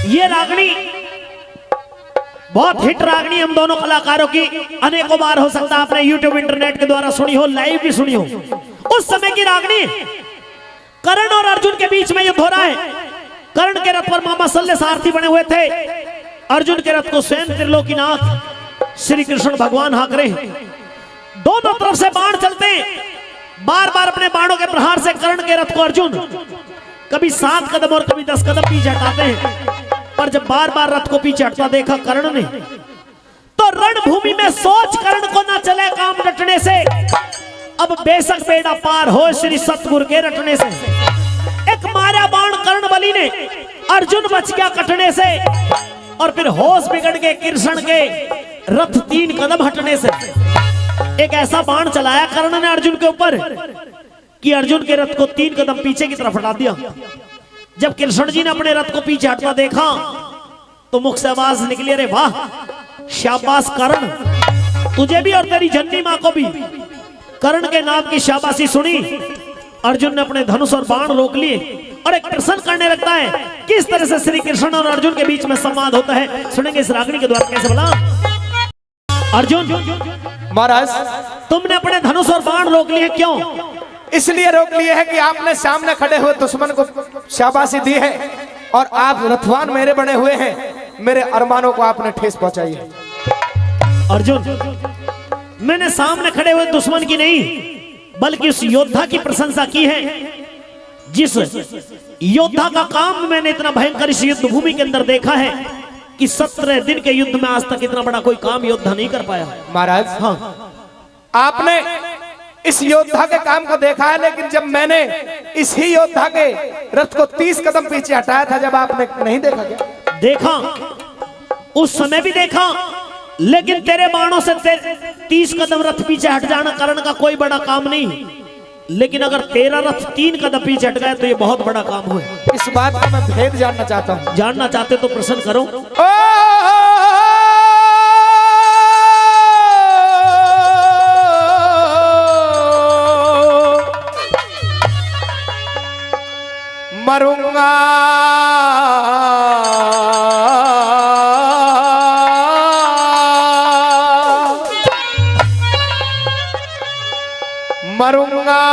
ये रागनी बहुत हिट रागनी हम दोनों कलाकारों की अनेकों बार हो सकता है आपने यूट्यूब इंटरनेट के द्वारा सुनी हो, लाइव भी सुनी हो। उस समय की रागनी कर्ण और अर्जुन के बीच में युद्ध हो रहा है। कर्ण के रथ पर मामा सल्ले सारथी बने हुए थे, अर्जुन के रथ को स्वयं त्रिलोकीनाथ श्री कृष्ण भगवान हाँक रहे हैं। दोनों तरफ से बाण चलते हैं, बार बार अपने बाणों के प्रहार से कर्ण के रथ को अर्जुन कभी 7 कदम और कभी 10 कदम पीछे हटाते हैं। पर जब बार बार रथ को पीछे हटता देखा कर्ण ने, तो रणभूमि में सोच कर्ण को ना चले काम रटने से, अब बेशक बेड़ा पार हो श्री सतगुरु के रटने से। एक मारा बाण कर्ण बली ने, अर्जुन बच गया कटने से, और फिर होश बिगड़ गए कृष्ण के रथ 3 कदम हटने से। एक ऐसा बाण चलाया कर्ण ने अर्जुन के ऊपर कि अर्जुन के रथ को 3 कदम पीछे की तरफ हटा दिया। जब कृष्ण जी ने अपने रथ को पीछे हटता देखा तो मुख से आवाज निकली, अरे वाह शाबाश कर्ण, तुझे भी और तेरी जननी मां को भी। कर्ण के नाम की शाबाशी सुनी, अर्जुन ने अपने धनुष और बाण रोक लिए और एक प्रश्न करने लगता है किस तरह से श्री कृष्ण और अर्जुन के बीच में संवाद होता है। सुनेंगे इस रागनी के द्वारा कैसे बोला। अर्जुन महाराज, तुमने अपने धनुष और बाण रोक लिए, क्यों? इसलिए रोक लिए है कि आपने सामने खड़े हुए दुश्मन को शाबाशी दी है और आप रथवान मेरे बने हुए हैं, मेरे अरमानों को आपने ठेस पहुंचाई है। अर्जुन, मैंने सामने खड़े हुए दुश्मन की नहीं बल्कि उस योद्धा की प्रशंसा की है, जिस योद्धा का काम मैंने इतना भयंकर इस युद्ध भूमि के अंदर देखा है कि 17 दिन के युद्ध में आज तक इतना बड़ा कोई काम योद्धा नहीं कर पाया। महाराज, हाँ, आपने इस योद्धा के काम को देखा है, लेकिन जब मैंने इसी योद्धा के रथ को 30 कदम पीछे हटाया था, जब आपने नहीं देखा क्या? देखा, उस समय भी देखा, लेकिन तेरे बाणों से 30 कदम रथ पीछे हट जाना कर्ण का कोई बड़ा काम नहीं, लेकिन अगर तेरा रथ 3 कदम पीछे हट गया तो ये बहुत बड़ा काम हुआ। इस बात का मैं भेद जानना चाहता हूँ। जानना चाहते तो प्रश्न करो। मरूंगा मरूंगा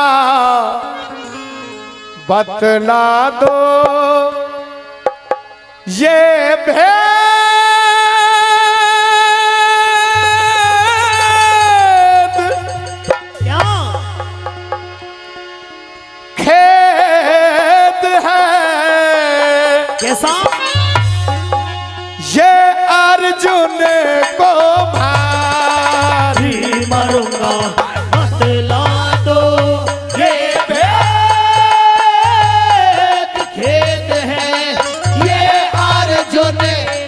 बतला दो ये भेद, क्या खेद है कैसा? ये अर्जुन को भारी मरूंगा बतला दो ये भेद, खेद है ये अर्जुन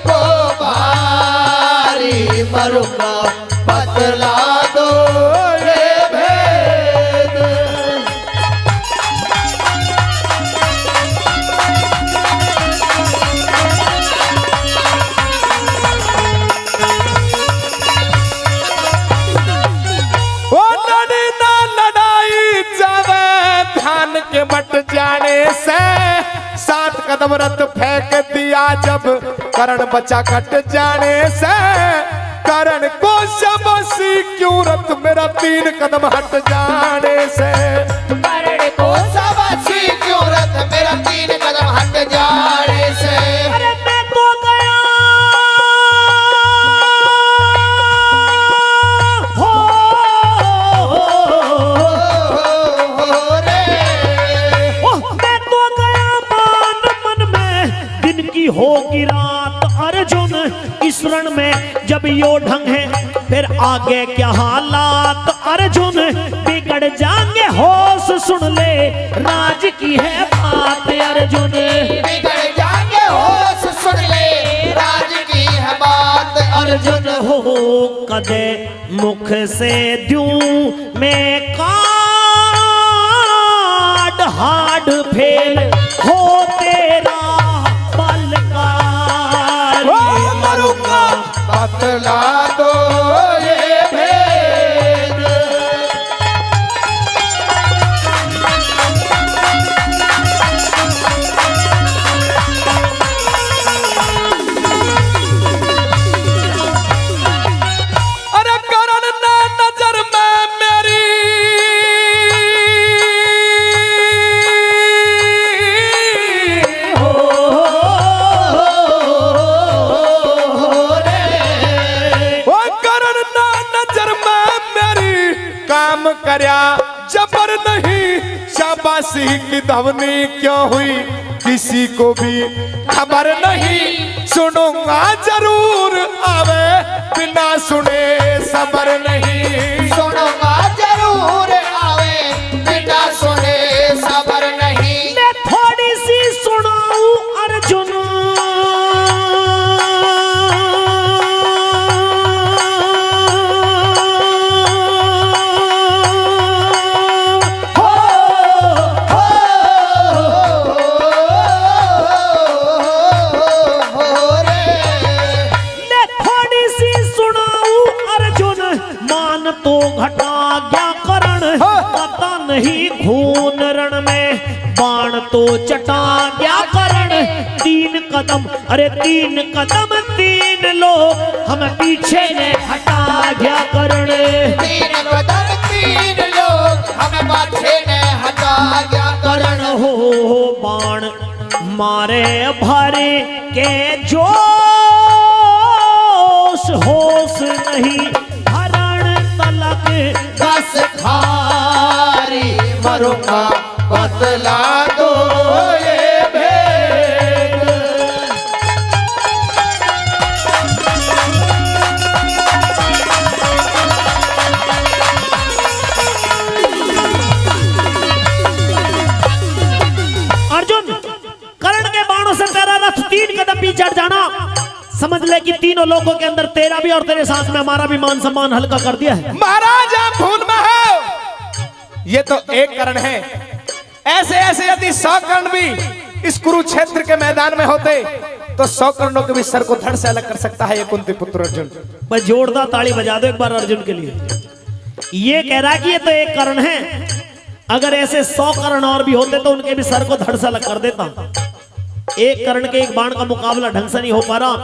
को भारी मरूंगा बतला दो ये भेद। वो लड़ी ना लड़ाई जावे ध्यान के बट जाने से, 7 कदम रथ फेंक दिया जब कर्ण बचा कट जाने से। कर्ण को शाबाशी क्यों रथ मेरा 3 कदम हट जाने से। कर्ण को शाबाशी क्यों रथ मेरा 3 कदम हट जाने से। अरे मैं तो गया हो रे मैं तो गया मान मन में दिन की होगी रात। अर्जुन इस रण में जब यो ढंग है फिर आगे क्या हालात। अर्जुन बिगड़ जाएंगे होश सुन ले राज की है बात। अर्जुन बिगड़ जाएंगे होश सुन ले राज की है बात। अर्जुन हो कदे मुख से द्यूं में काट हाड फेल हो तेरा बलकार। मरूंगा बतला दो ये भेद। सिंह की धवनी क्यों हुई किसी को भी खबर नहीं, सुनूंगा जरूर आवे बिना सुने सबर नहीं, सुनूंगा जरूर आवे बिना सुने सबर नहीं। मैं थोड़ी सी सुनाऊं अर्जुन, तो घटा गया करण, पता नहीं खून रण में बाण तो चटा गया करण। 3 कदम अरे 3 कदम 3 लोग हम पीछे ने हटा गया करण। 3 कदम 3 लोग हम पीछे ने हटा गया करण। हो बाण मारे भरे के जोश होश नहीं, बस खारी मरूंगा बतला दो ये भेद। अर्जुन कर्ण के बाणों से तेरा रथ 3 कदम पीछे हट जाना, समझ ले कि तीनों लोगों के अंदर तेरा भी और तेरे साथ में हमारा भी मान सम्मान हल्का कर दिया है। महाराज आप भूल में हो, ये तो एक कर्ण है, ऐसे ऐसे यदि 100 कर्ण भी इस कुरुक्षेत्र के मैदान में होते तो 100 कर्णों के भी सर को धड़ से अलग कर सकता है ये कुंती पुत्र अर्जुन। बस जोरदार ताली बजा दो एक बार अर्जुन के लिए। ये कह रहा है कि ये तो एक कर्ण है, अगर ऐसे 100 कर्ण और भी होते तो उनके भी सर को धड़ से अलग कर देता। एक कर्ण के एक बाण का मुकाबला ढंग से नहीं हो पा रहा,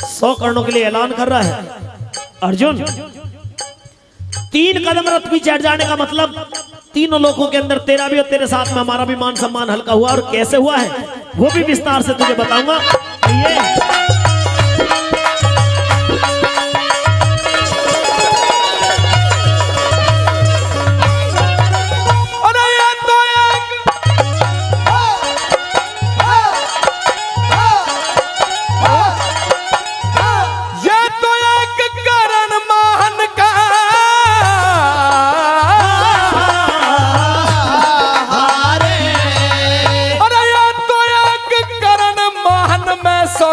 100 कर्णों के लिए ऐलान कर रहा है। अर्जुन 3 कदम रथ पीछे हट जाने का मतलब तीनों लोगों के अंदर तेरा भी और तेरे साथ में हमारा भी मान सम्मान हल्का हुआ, और कैसे हुआ है वो भी विस्तार से तुझे बताऊंगा।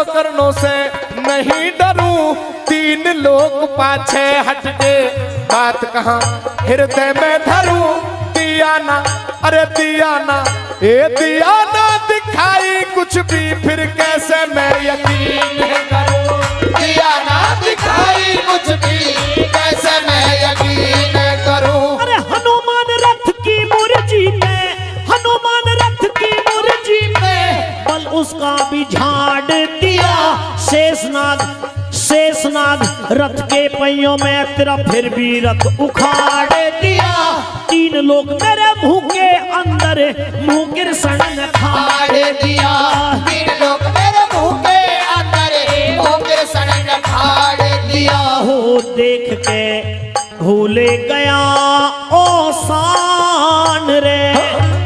कर्णों से नहीं डरूं, 3 लोग पाछे हट गए, बात कहां हृदय में धरूं। दिया ना अरे दिया ना ये दिया ना दिखाई कुछ भी, फिर कैसे मैं यकीन करूं। दिया ना दिखाई कुछ भी, कैसे मैं यकीन करूं। अरे हनुमान रथ की मुर्जी में, हनुमान रथ की मुर्जी में बल उसका भी झाड़ दिया। शेषनाग रथ के पहियों में तेरा फिर भी रथ उखाड़ दिया। 3 लोग मेरे मुंह के अंदर मुंह गिरसन खाड़ दिया। 3 लोग मेरे मुंह के अंदर मुंह गिरसन खाड़ दिया। हो देख के भूल गया ओ शान रे,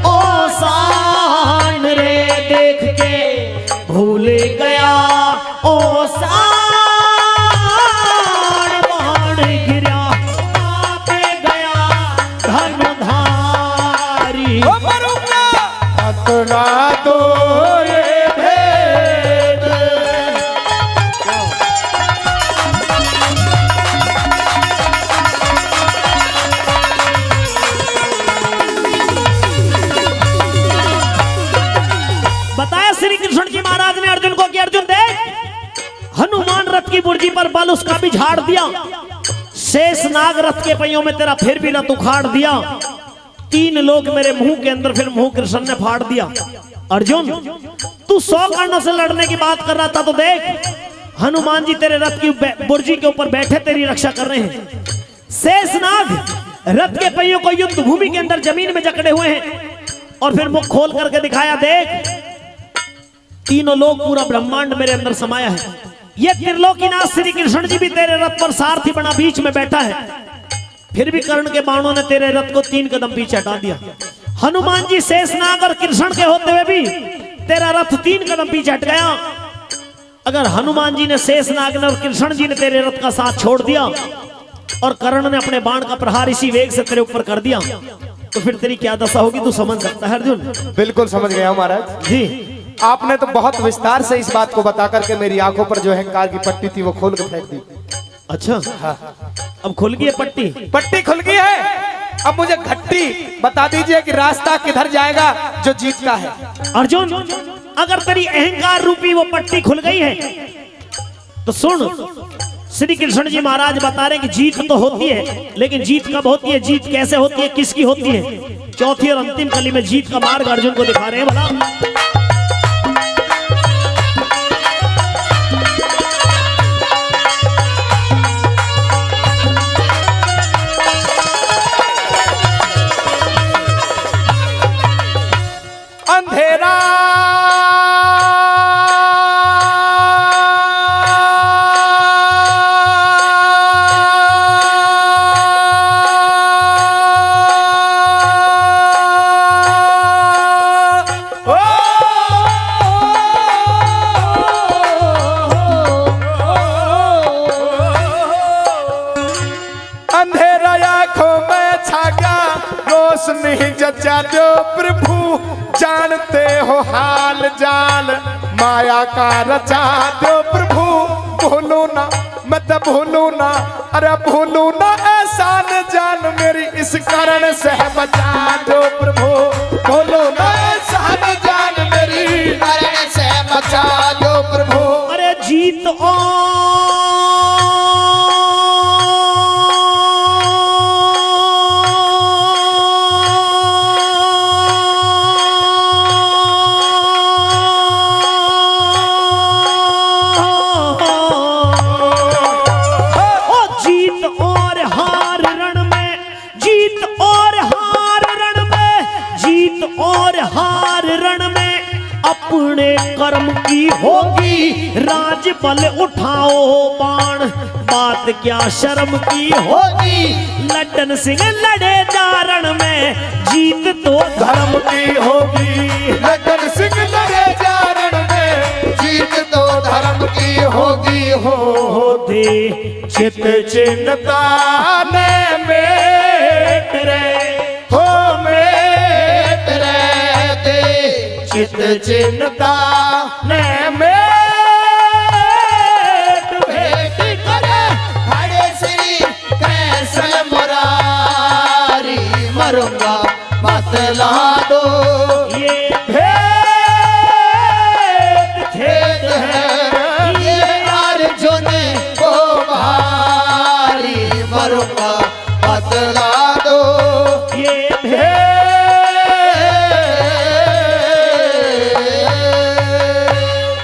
ओ शान रे, देख के भूल गया ओ शान। बाण गिरा पे गया धनुधारी। बतला दो ये भेद। बताया श्री कृष्ण जी महाराज ने अर्जुन को कि अर्जुन देख, हनुमान रथ की बुर्जी पर बल उसका भी झाड़ दिया। शेषनाग रथ के पहियों में तेरा फिर भी रथ उखाड़ दिया। 3 लोग मेरे मुंह के अंदर फिर मुंह कृष्ण ने फाड़ दिया। अर्जुन तू 100 कर्णों से लड़ने की बात कर रहा था तो देख, हनुमान जी तेरे रथ की बुर्जी के ऊपर बैठे तेरी रक्षा कर रहे हैं। शेषनाग रथ के पहियों को युद्ध भूमि के अंदर जमीन में जकड़े हुए हैं, और फिर मुख खोल करके दिखाया, देख 3 लोग पूरा ब्रह्मांड मेरे अंदर समाया है। ये त्रिलोकीनाथ श्री कृष्ण जी भी तेरे रथ पर सारथी बना बीच में बैठा है, फिर भी कर्ण के बाणों ने तेरे रथ को 3 कदम पीछे हटा दिया। हनुमान जी शेषनाग और कृष्ण के होते हुए भी तेरा रथ 3 कदम पीछे हट गया। अगर हनुमान जी ने शेषनाग ने और कृष्ण जी ने तेरे रथ का साथ छोड़ दिया और कर्ण ने अपने बाण का प्रहार इसी वेग से तेरे ऊपर कर दिया तो फिर तेरी क्या दशा होगी तू समझ सकता है अर्जुन। बिल्कुल समझ गया हूं महाराज जी आपने तो बहुत विस्तार से इस बात को बता करके मेरी आंखों पर जो अहंकार की पट्टी थी वो खोल कर फेंक दी। अच्छा अब खुल गई है पट्टी। पट्टी खुल गई है। अब मुझे घट्टी बता दीजिए कि रास्ता किधर जाएगा जो जीतता है। अर्जुन अगर तेरी अहंकार रूपी वो पट्टी खुल गई है तो सुन, श्री कृष्ण जी महाराज बता रहे कि जीत तो होती है, लेकिन जीत कब होती है, जीत कैसे होती है, किसकी होती है। चौथी और अंतिम कली में जीत का मार्ग अर्जुन को दिखा रहे हैं। भला अंधेरा अंधेरा आंखों में छा गया रोशनी जचा दो प्रभु जानते हो हाल जाल माया का रचा दो प्रभु भूलू ना मत भूलू ना अरे भूलू ना एहसान जान मेरी इस कारण से बचा दो प्रभु भूलू ना एहसान जान मेरी कारण से बचा दो प्रभु। अरे जीत अपने कर्म की होगी राज बल उठाओ बाण बात क्या शर्म की होगी लड्डन सिंह लड़े जारण में जीत तो धर्म की होगी। लड्डन सिंह लड़े जारण में जीत तो धर्म की होगी हो दे चित चिन्ता ने मेट रे हो मेट रे दे चित चिन्ता ने मेट भेंट करे खड़े श्री कैसल मुरारी मरूंगा बतला दो ये खेत है ये अर्जुन को भारी मरूंगा बतला